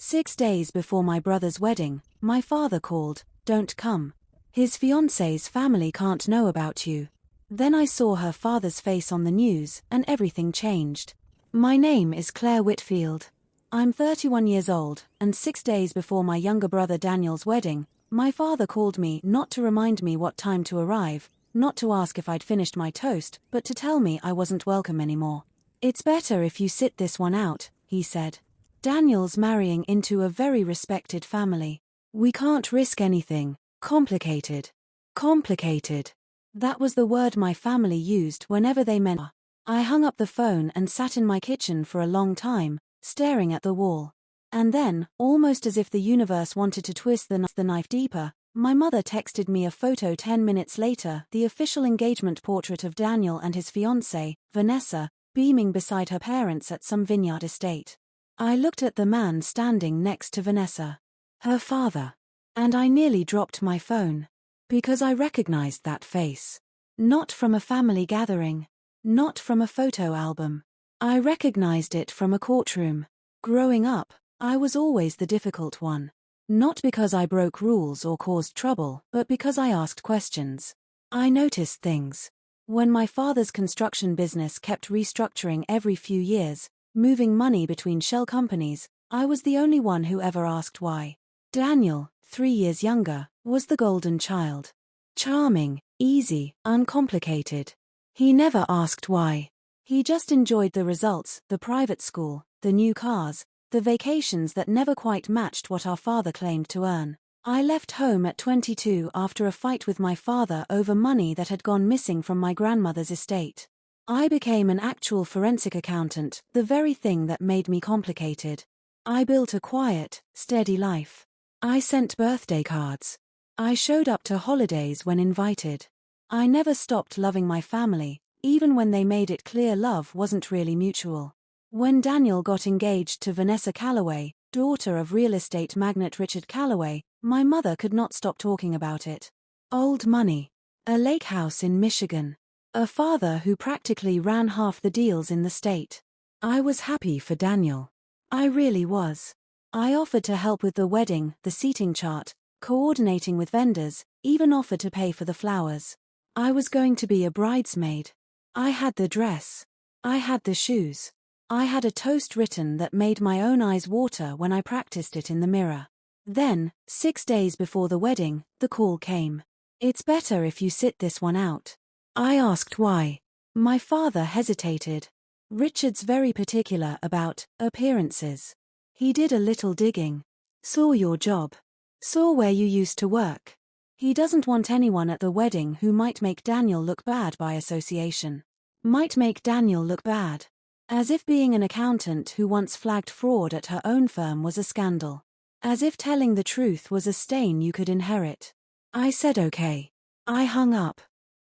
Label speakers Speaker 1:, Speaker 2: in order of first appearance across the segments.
Speaker 1: 6 days before my brother's wedding, my father called, "Don't come. His fiancée's family can't know about you." Then I saw her father's face on the news, and everything changed. My name is Claire Whitfield. I'm 31 years old, and 6 days before my younger brother Daniel's wedding, my father called me not to remind me what time to arrive, not to ask if I'd finished my toast, but to tell me I wasn't welcome anymore. "It's better if you sit this one out," he said. "Daniel's marrying into a very respected family. We can't risk anything complicated." Complicated. That was the word my family used whenever they meant. I hung up the phone and sat in my kitchen for a long time, staring at the wall. And then, almost as if the universe wanted to twist the knife deeper, my mother texted me a photo 10 minutes later, the official engagement portrait of Daniel and his fiancée, Vanessa, beaming beside her parents at some vineyard estate. I looked at the man standing next to Vanessa, her father, and I nearly dropped my phone. Because I recognized that face. Not from a family gathering. Not from a photo album. I recognized it from a courtroom. Growing up, I was always the difficult one. Not because I broke rules or caused trouble, but because I asked questions. I noticed things. When my father's construction business kept restructuring every few years, moving money between shell companies, I was the only one who ever asked why. Daniel, 3 years younger, was the golden child. Charming, easy, uncomplicated. He never asked why. He just enjoyed the results, the private school, the new cars, the vacations that never quite matched what our father claimed to earn. I left home at 22 after a fight with my father over money that had gone missing from my grandmother's estate. I became an actual forensic accountant, the very thing that made me complicated. I built a quiet, steady life. I sent birthday cards. I showed up to holidays when invited. I never stopped loving my family, even when they made it clear love wasn't really mutual. When Daniel got engaged to Vanessa Calloway, daughter of real estate magnate Richard Calloway, my mother could not stop talking about it. Old money. A lake house in Michigan. A father who practically ran half the deals in the state. I was happy for Daniel. I really was. I offered to help with the wedding, the seating chart, coordinating with vendors, even offered to pay for the flowers. I was going to be a bridesmaid. I had the dress. I had the shoes. I had a toast written that made my own eyes water when I practiced it in the mirror. Then, 6 days before the wedding, the call came. "It's better if you sit this one out." I asked why. My father hesitated. Richard's very particular about appearances. He did a little digging. Saw your job. Saw where you used to work. He doesn't want anyone at the wedding who might make Daniel look bad by association. Might make Daniel look bad. As if being an accountant who once flagged fraud at her own firm was a scandal. As if telling the truth was a stain you could inherit. I said okay. I hung up.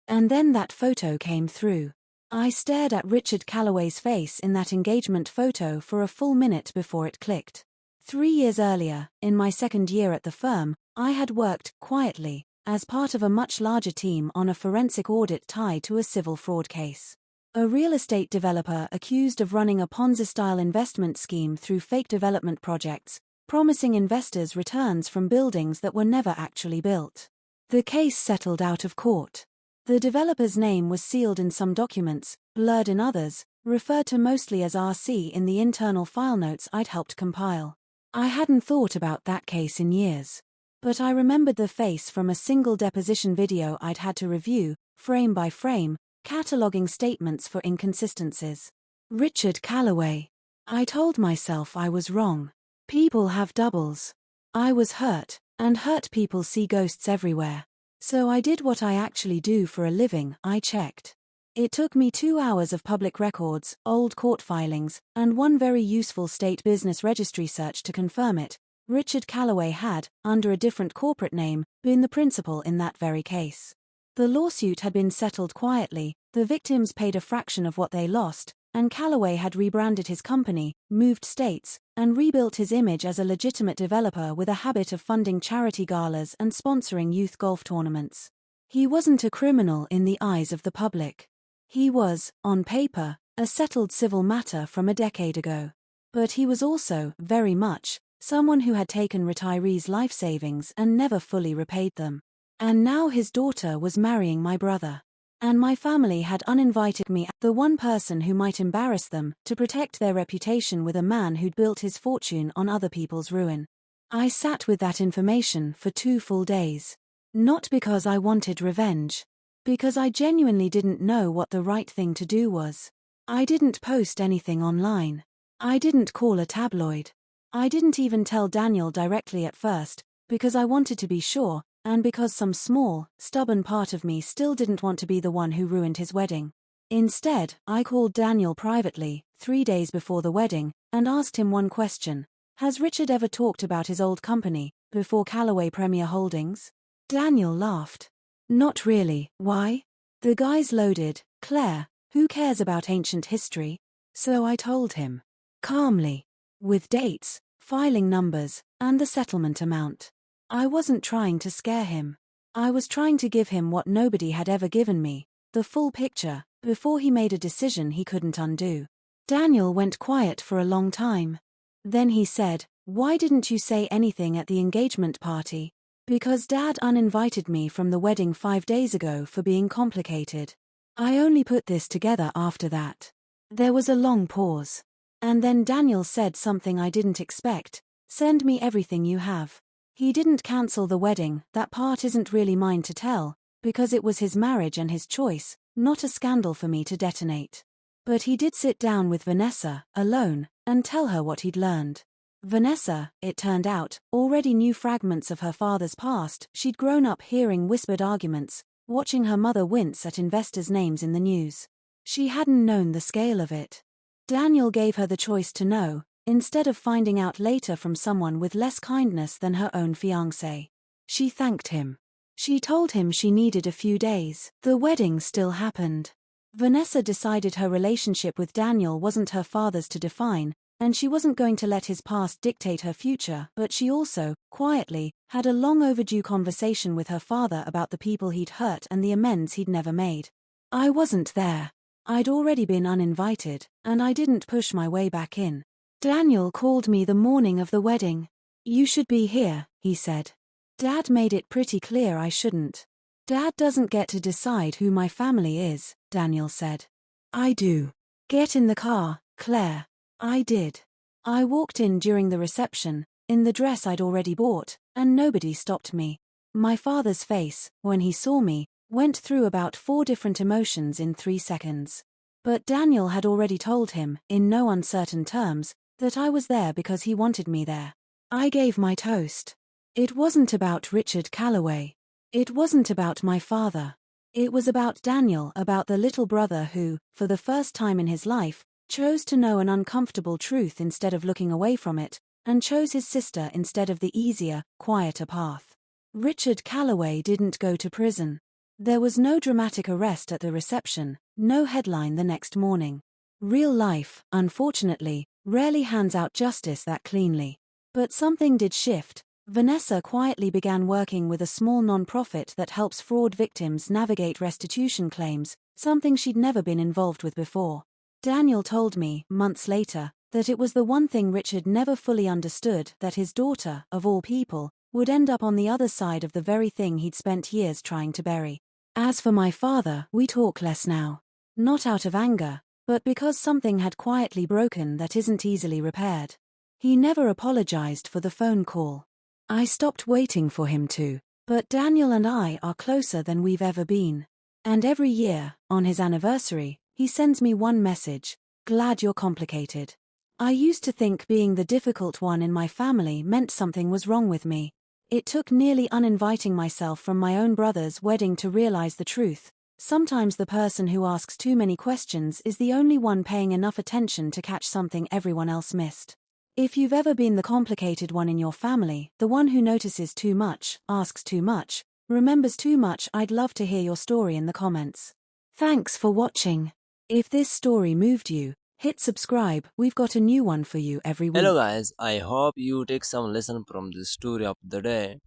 Speaker 1: And then that photo came through. I stared at Richard Calloway's face in that engagement photo for a full minute before it clicked. 3 years earlier, in my second year at the firm, I had worked, quietly, as part of a much larger team on a forensic audit tied to a civil fraud case. A real estate developer accused of running a Ponzi-style investment scheme through fake development projects, promising investors returns from buildings that were never actually built. The case settled out of court. The developer's name was sealed in some documents, blurred in others, referred to mostly as RC in the internal file notes I'd helped compile. I hadn't thought about that case in years. But I remembered the face from a single deposition video I'd had to review, frame by frame, cataloging statements for inconsistencies. Richard Calloway. I told myself I was wrong. People have doubles. I was hurt, and hurt people see ghosts everywhere. So I did what I actually do for a living, I checked. It took me 2 hours of public records, old court filings, and one very useful state business registry search to confirm it. Richard Calloway had, under a different corporate name, been the principal in that very case. The lawsuit had been settled quietly, the victims paid a fraction of what they lost, and Calloway had rebranded his company, moved states, and rebuilt his image as a legitimate developer with a habit of funding charity galas and sponsoring youth golf tournaments. He wasn't a criminal in the eyes of the public. He was, on paper, a settled civil matter from a decade ago. But he was also, very much, someone who had taken retirees' life savings and never fully repaid them. And now his daughter was marrying my brother. And my family had uninvited me, the one person who might embarrass them, to protect their reputation with a man who'd built his fortune on other people's ruin. I sat with that information for 2 full days. Not because I wanted revenge. Because I genuinely didn't know what the right thing to do was. I didn't post anything online. I didn't call a tabloid. I didn't even tell Daniel directly at first, because I wanted to be sure, and because some small, stubborn part of me still didn't want to be the one who ruined his wedding. Instead, I called Daniel privately, 3 days before the wedding, and asked him one question. Has Richard ever talked about his old company, before Callaway Premier Holdings? Daniel laughed. Not really. Why? The guy's loaded, Claire. Who cares about ancient history? So I told him. Calmly. With dates, filing numbers, and the settlement amount. I wasn't trying to scare him. I was trying to give him what nobody had ever given me, the full picture, before he made a decision he couldn't undo. Daniel went quiet for a long time. Then he said, "Why didn't you say anything at the engagement party?" Because Dad uninvited me from the wedding 5 days ago for being complicated. I only put this together after that. There was a long pause. And then Daniel said something I didn't expect. Send me everything you have. He didn't cancel the wedding, that part isn't really mine to tell, because it was his marriage and his choice, not a scandal for me to detonate. But he did sit down with Vanessa, alone, and tell her what he'd learned. Vanessa, it turned out, already knew fragments of her father's past. She'd grown up hearing whispered arguments, watching her mother wince at investors' names in the news. She hadn't known the scale of it. Daniel gave her the choice to know, instead of finding out later from someone with less kindness than her own fiancé. She thanked him. She told him she needed a few days. The wedding still happened. Vanessa decided her relationship with Daniel wasn't her father's to define, and she wasn't going to let his past dictate her future, but she also, quietly, had a long overdue conversation with her father about the people he'd hurt and the amends he'd never made. I wasn't there. I'd already been uninvited, and I didn't push my way back in. Daniel called me the morning of the wedding. "You should be here," he said. Dad made it pretty clear I shouldn't. "Dad doesn't get to decide who my family is," Daniel said. "I do. Get in the car, Claire." I did. I walked in during the reception, in the dress I'd already bought, and nobody stopped me. My father's face, when he saw me, went through about 4 different emotions in 3 seconds. But Daniel had already told him, in no uncertain terms, that I was there because he wanted me there. I gave my toast. It wasn't about Richard Callaway. It wasn't about my father. It was about Daniel, about the little brother who, for the first time in his life, chose to know an uncomfortable truth instead of looking away from it, and chose his sister instead of the easier, quieter path. Richard Callaway didn't go to prison. There was no dramatic arrest at the reception, no headline the next morning. Real life, unfortunately, rarely hands out justice that cleanly. But something did shift. Vanessa quietly began working with a small non-profit that helps fraud victims navigate restitution claims, something she'd never been involved with before. Daniel told me, months later, that it was the one thing Richard never fully understood, that his daughter, of all people, would end up on the other side of the very thing he'd spent years trying to bury. As for my father, we talk less now. Not out of anger, but because something had quietly broken that isn't easily repaired. He never apologized for the phone call. I stopped waiting for him to, but Daniel and I are closer than we've ever been. And every year, on his anniversary, he sends me one message: "Glad you're complicated." I used to think being the difficult one in my family meant something was wrong with me. It took nearly uninviting myself from my own brother's wedding to realize the truth. Sometimes the person who asks too many questions is the only one paying enough attention to catch something everyone else missed. If you've ever been the complicated one in your family, the one who notices too much, asks too much, remembers too much, I'd love to hear your story in the comments. Thanks for watching. If this story moved you, hit subscribe. We've got a new one for you every week.
Speaker 2: Hello guys, I hope you take some lesson from the story of the day.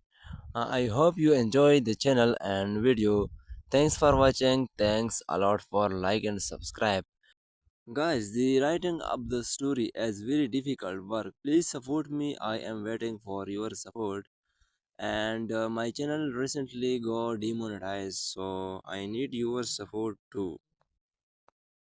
Speaker 2: I hope you enjoy the channel and video. Thanks for watching. Thanks a lot for like and subscribe. Guys, the writing up the story is very difficult work. Please support me. I am waiting for your support. And my channel recently got demonetized, so I need your support too.